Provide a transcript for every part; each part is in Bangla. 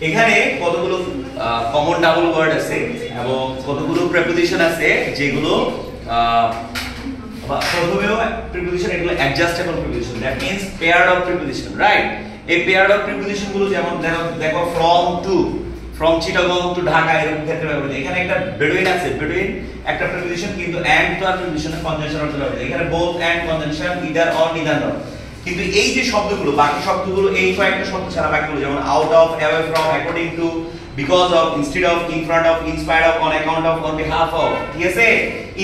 এখানে কতগুলো কমন ডাবল ওয়ার্ড আছে এবং কতগুলো প্রিপোজিশন আছে যেগুলো প্রথমেও প্রিপোজিশন, এগুলো adjustable preposition, that means paired of preposition, right? এই পেয়ার্ড অফ প্রিপোজিশন গুলো যেমন দেখো from to, from Chittagong to Dhaka, এরকম ক্ষেত্রে ব্যবহার হয়। এখানে একটা বেডুইন আছে, বেডুইন একটা প্রিপোজিশন, কিন্তু এন্ড তো আর প্রিপোজিশনের কনজাংশন অর্থ ব্যবহার হয়। এখানে both and conjunction, either or neither not. কিন্তু এই যে শব্দগুলো, বাকি শব্দগুলো এই কয়েকটা শব্দ ছাড়া বাকিগুলো যেমন out of, away from, according to, because of, instead of, in front of, in spite of, on account of, on behalf of, ঠিক আছে?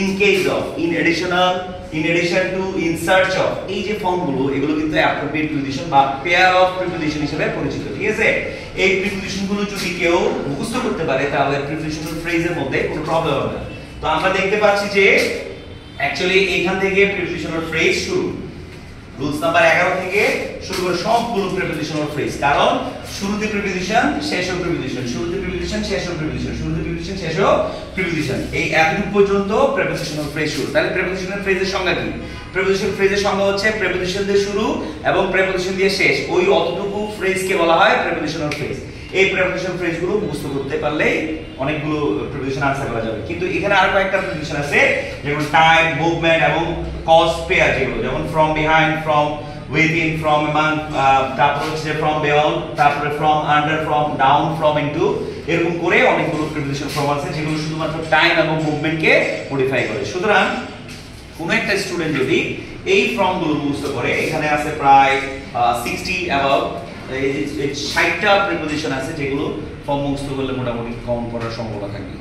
In case of, in additional, in addition to, in search of, এই যে ফর্মগুলো এগুলো কিন্তু অ্যাপ্রোপ্রিয়েট প্রিপোজিশন বা পেয়ার অফ প্রিপোজিশন হিসেবে পরিচিত, ঠিক আছে? এই প্রিপোজিশনগুলো যদি কেউ মুখস্থ করতে পারে তাহলে প্রিপোজিশনাল ফ্রেজের মধ্যে কোনো প্রবলেম হবে না। তো আমরা দেখতে পাচ্ছি যে অ্যাকচুয়ালি এখান থেকে প্রিপোজিশনাল ফ্রেজ শুরু, রুলস নাম্বার 11 থেকে শুরু করে সবগুলো প্রিপোজিশনাল ফ্রেজ, কারণ শুরুতে প্রিপোজিশন, শেষে প্রিপোজিশন, শুরুতে প্রিপোজিশন, শেষে প্রিপোজিশন, শুরুতে প্রিপোজিশন, শেষে প্রিপোজিশন, এই এতটুকু পর্যন্ত প্রিপোজিশনাল ফ্রেজ শুরু। তাহলে প্রিপোজিশনাল ফ্রেজের সংজ্ঞা কি? প্রিপোজিশনাল ফ্রেজের সংজ্ঞা হচ্ছে প্রিপোজিশন দিয়ে শুরু এবং প্রিপোজিশন দিয়ে শেষ, ওই অতটুকু ফ্রেজকে বলা হয় প্রিপোজিশনাল ফ্রেজ। এই প্রিপোজিশনাল ফ্রেজগুলো মুখস্থ করতে পারলেই অনেকগুলো প্রিপোজিশন আনসার করা যাবে। কিন্তু এখানে আরো কয়েকটা প্রিপোজিশন আছে, যেমন টাইম, মুভমেন্ট এবং কজ পেয়ার, যেগুলো যেমন from behind, from within, from among, তারপর হচ্ছে ফ্রম বিয়ন্ড, তারপরে from under, from down, from into, এরকম করে অনেকগুলো প্রিপোজিশন ফর্ম আছে যেগুলো শুধুমাত্র টাইম এবং মুভমেন্টকে মডিফাই করে। সুতরাং কোন একটা স্টুডেন্ট যদি এই ফর্মগুলো মুখস্থ করে, এখানে আছে প্রায় 60 অ্যাবাউট 60টা প্রিপোজিশন আছে যেগুলো ফর্ম মুখস্থ করলে মোটামুটি কমন করার সম্ভাবনা থাকবে।